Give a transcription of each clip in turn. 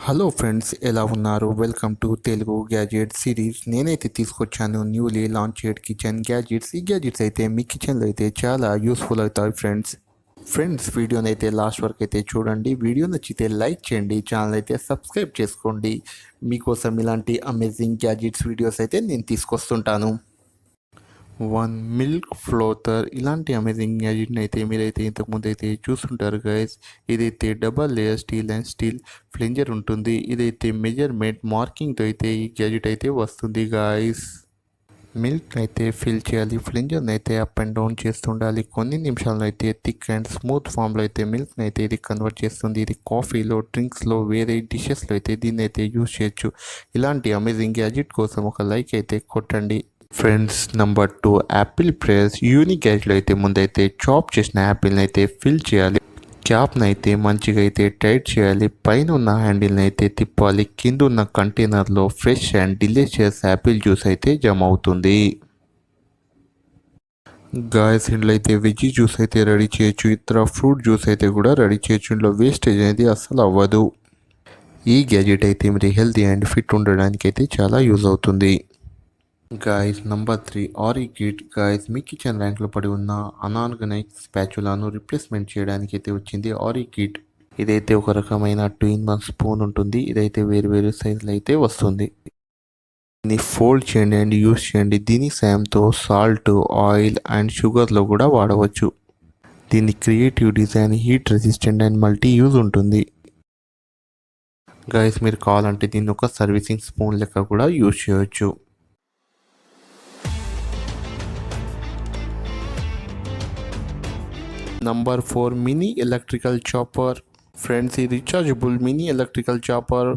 Hello friends, ఎలా ఉన్నారు? Welcome to Telugu gadget series. నేనైతే తీసుకొచ్చాను న్యూలీ లాంచ్డ్ కిచెన్ గ్యాజెట్స్. ఈ గ్యాజెట్స్ అయితే మీ కిచెన్లో అయితే చాలా యూస్ఫుల్ అవుతాయి ఫ్రెండ్స్ వీడియోని అయితే లాస్ట్ వరకు అయితే చూడండి. వీడియో నచ్చితే లైక్ చేయండి, ఛానల్ అయితే సబ్స్క్రైబ్ చేసుకోండి. మీకోసం ఇలాంటి అమేజింగ్ గ్యాజెట్స్ వీడియోస్ అయితే నేను తీసుకొస్తుంటాను. వన్ మిల్క్ ఫ్లోటర్, ఇలాంటి అమేజింగ్ గ్యాజెట్ని అయితే మీరైతే ఇంతకుముందు అయితే చూస్తుంటారు గైస్. ఇదైతే double layer steel and steel flanger ఉంటుంది. ఇదైతే మెజర్మెంట్ మార్కింగ్తో అయితే ఈ గ్యాజెట్ అయితే వస్తుంది గాయస్. మిల్క్ అయితే ఫిల్ చేయాలి, ఫ్లెంజర్ని అయితే అప్ అండ్ డౌన్ చేస్తుండాలి. కొన్ని నిమిషాల్లో అయితే థిక్ అండ్ స్మూత్ ఫామ్లో అయితే మిల్క్ని అయితే ఇది కన్వర్ట్ చేస్తుంది. ఇది కాఫీలో, డ్రింక్స్లో, వేరే డిషెస్లో అయితే దీన్ని అయితే యూజ్ చేయొచ్చు. ఇలాంటి అమేజింగ్ గ్యాజెట్ కోసం ఒక లైక్ అయితే కొట్టండి friends. Number 2, apple press. Unique గ్యాజెట్లో అయితే ముందైతే చాప్ చేసిన యాపిల్ని అయితే ఫిల్ చేయాలి. క్యాప్ని అయితే మంచిగా అయితే టైట్ చేయాలి. పైన ఉన్న హ్యాండిల్ని అయితే తిప్పాలి. కింద ఉన్న కంటైనర్లో fresh and delicious Apple juice అయితే జమ అవుతుంది. గాయస్, ఇంట్లో అయితే వెజీ జ్యూస్ అయితే రెడీ చేయొచ్చు, ఇతర ఫ్రూట్ జ్యూస్ అయితే కూడా రెడీ చేయొచ్చు. ఇంట్లో వేస్టేజ్ అనేది అస్సలు అవ్వదు. ఈ గ్యాజెట్ అయితే మీరు హెల్తీ అండ్ ఫిట్ ఉండడానికి అయితే చాలా యూజ్ అవుతుంది. Guys, number 3, ఆరికిట్. గాయస్, మీ కిచెన్ ర్యాంక్లో పడి ఉన్న అనార్గనైజ్ స్పాచులాను రిప్లేస్మెంట్ చేయడానికి అయితే వచ్చింది ఆరికిట్. ఇదైతే ఒక రకమైన 2-in-1 స్పూన్ ఉంటుంది. ఇదైతే వేరు సైజులు అయితే వస్తుంది. దీన్ని ఫోల్డ్ చేయండి అండ్ యూస్ చేయండి. దీని సాయంతో సాల్ట్, ఆయిల్ అండ్ షుగర్లో కూడా వాడవచ్చు. దీని creative design, heat resistant and multi use ఉంటుంది. గాయస్, మీరు కావాలంటే దీన్ని ఒక సర్వీసింగ్ స్పూన్ లెక్క కూడా యూజ్ చేయవచ్చు. Number 4, mini electrical chopper. Friends, ఈ rechargeable mini electrical chopper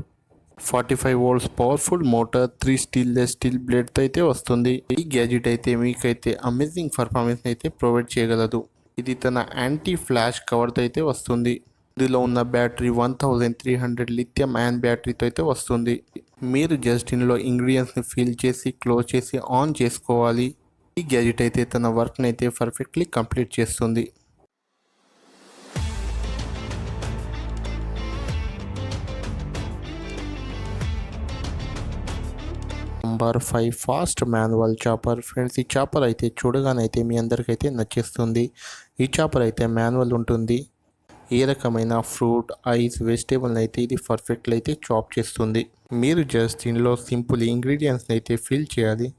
45 volts powerful motor, 3 stainless steel బ్లేడ్తో అయితే వస్తుంది. ఈ గ్యాజెట్ అయితే మీకైతే అమేజింగ్ పర్ఫార్మెన్స్ అయితే ప్రొవైడ్ చేయగలదు. ఇది తన యాంటీ ఫ్లాష్ కవర్తో అయితే వస్తుంది. ఇందులో ఉన్న బ్యాటరీ 1300 లిథియం అయాన్ బ్యాటరీతో అయితే వస్తుంది. మీరు జస్ట్ ఇందులో ఇంగ్రీడియంట్స్ని ఫిల్ చేసి క్లోజ్ చేసి ఆన్ చేసుకోవాలి. ఈ గ్యాజెట్ అయితే తన వర్క్ని అయితే పర్ఫెక్ట్లీ కంప్లీట్ చేస్తుంది. Number 5, fast manual chopper. Friends, ఈ చాపర్ అయితే చూడగానైతే మీ అందరికైతే నచ్చేస్తుంది. ఈ చాపర్ అయితే మాన్యువల్ ఉంటుంది. ఏ రకమైన ఫ్రూట్, ఐస్, వెజిటేబుల్ని అయితే ఇది పర్ఫెక్ట్లీ అయితే చాప్ చేస్తుంది. మీరు జస్ట్ దీనిలో సింపుల్ ఇంగ్రీడియంట్స్ని అయితే ఫిల్ చేయాలి.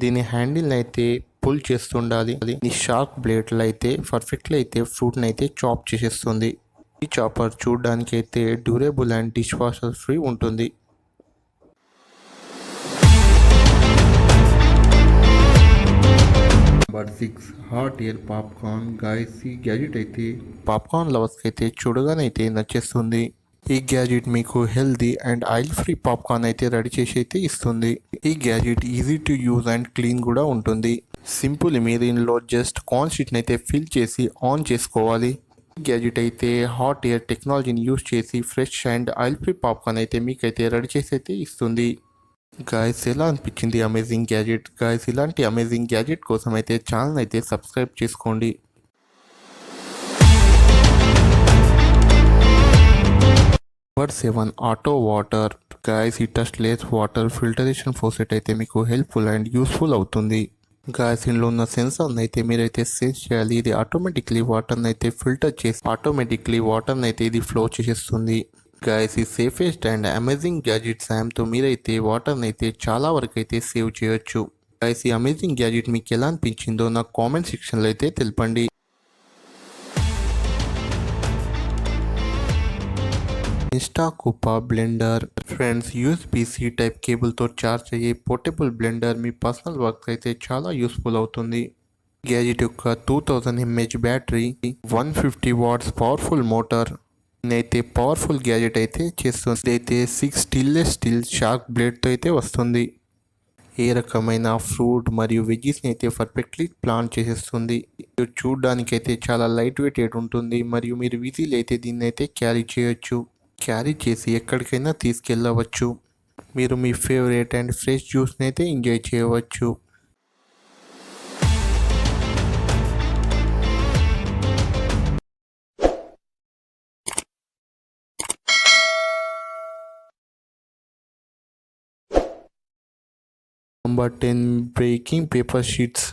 దీని హ్యాండిల్ని అయితే పుల్ చేస్తుండాలి. ఈ షార్ప్ బ్లేడ్లు అయితే పర్ఫెక్ట్లీ అయితే ఫ్రూట్ని అయితే చాప్ చేసేస్తుంది. ఈ చాపర్ చూడడానికి అయితే durable and dishwasher free ఉంటుంది. Number 6, hot air popcorn. Guys, ఈ గ్యాజెట్ అయితే పాప్కార్న్ లవర్స్కి అయితే చూడగానైతే నచ్చేస్తుంది. ఈ గ్యాజెట్ మీకు healthy and oil free popcorn అయితే రెడీ చేసి అయితే ఇస్తుంది. ఈ gadget easy to use and clean కూడా ఉంటుంది. సింపుల్, మీరు ఇందులో జస్ట్ కార్న్ షీట్ని అయితే ఫిల్ చేసి ఆన్ చేసుకోవాలి. ఈ గ్యాజెట్ అయితే హాట్ ఎయిర్ టెక్నాలజీని యూజ్ చేసి fresh and oil free popcorn అయితే మీకైతే రెడీ చేసి అయితే ఇస్తుంది. గాయస్, ఎలా అనిపించింది అమేజింగ్ గ్యాజెట్? గాయస్, ఇలాంటి అమేజింగ్ గ్యాజెట్ కోసం అయితే ఛానల్ అయితే సబ్స్క్రైబ్ చేసుకోండి. Number 7, auto water. గాయస్, ఈ టచ్లెస్ వాటర్ ఫిల్టరేషన్ ఫోసెట్ అయితే మీకు హెల్ప్ఫుల్ అండ్ యూస్ఫుల్ అవుతుంది. గాయస్, ఇందులో ఉన్న సెన్సార్ని అయితే మీరైతే సెన్స్ చేయాలి. ఇది ఆటోమేటిక్లీ వాటర్ని అయితే ఫిల్టర్ చేసి ఆటోమేటిక్లీ వాటర్ని అయితే ఇది ఫ్లో చేసేస్తుంది. గాయస్, ఈ సేఫెస్ట్ అండ్ అమేజింగ్ గ్యాజెట్ సాయంతో మీరైతే వాటర్ని అయితే చాలా వరకు అయితే సేవ్ చేయొచ్చు. గాయస్, ఈ అమేజింగ్ గ్యాజెట్ మీకు ఎలా అనిపించిందో నాకు కామెంట్ సెక్షన్లో అయితే తెలపండి. ఇన్స్టాకూపా బ్లెండర్. ఫ్రెండ్స్, USB-C టైప్ కేబుల్తో చార్జ్ అయ్యే పోర్టబుల్ బ్లెండర్ మీ పర్సనల్ వర్క్ అయితే చాలా యూస్ఫుల్ అవుతుంది. గ్యాజెట్ యొక్క 2000 mAh battery, 150 watts powerful motor అయితే పవర్ఫుల్ గ్యాజెట్ అయితే చేస్తుంది. అయితే 6 స్టీల్లెస్ స్టీల్ షార్ప్ బ్లేడ్తో అయితే వస్తుంది. ఏ రకమైన ఫ్రూట్ మరియు వెజీస్ని అయితే పర్ఫెక్ట్లీ ప్లాన్ చేసేస్తుంది. చూడడానికి అయితే చాలా లైట్ వెయిట్ ఉంటుంది మరియు మీరు ఈజీలీ అయితే దీన్ని అయితే క్యారీ చేసి ఎక్కడికైనా తీసుకెళ్ళవచ్చు. మీరు మీ ఫేవరెట్ అండ్ ఫ్రెష్ జ్యూస్ని అయితే ఎంజాయ్ చేయవచ్చు. Number 10 breaking paper sheets.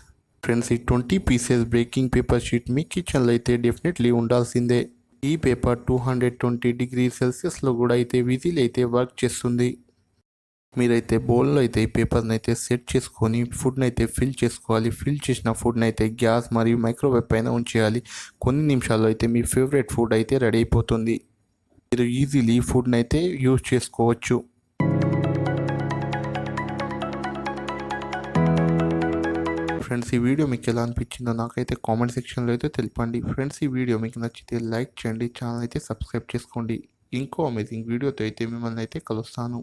Friends, ఈ 20 పీసెస్ బ్రేకింగ్ పేపర్ షీట్ మీ కిచెన్లో అయితే డెఫినెట్లీ ఉండాల్సిందే. ఈ పేపర్ 220 డిగ్రీ సెల్సియస్లో కూడా అయితే విజిల్ అయితే వర్క్ చేస్తుంది. మీరైతే బౌల్లో అయితే ఈ పేపర్ని అయితే సెట్ చేసుకొని ఫుడ్ని అయితే ఫిల్ చేసుకోవాలి. ఫిల్ చేసిన ఫుడ్ని అయితే గ్యాస్ మరియు మైక్రోవేవ్ పైన ఉంచేయాలి. కొన్ని నిమిషాల్లో అయితే మీ ఫేవరెట్ ఫుడ్ అయితే రెడీ అయిపోతుంది. మీరు ఈజీలీ ఫుడ్ని అయితే యూజ్ చేసుకోవచ్చు. ఫ్రెండ్స్, ఈ వీడియో మీకు ఎలా అనిపించిందో నాకైతే కామెంట్ సెక్షన్లో అయితే తెలపండి. ఫ్రెండ్స్, ఈ వీడియో మీకు నచ్చితే లైక్ చేయండి, ఛానల్ అయితే సబ్స్క్రైబ్ చేసుకోండి. ఇంకో అమేజింగ్ వీడియోతో అయితే మిమ్మల్ని అయితే కలుస్తాను.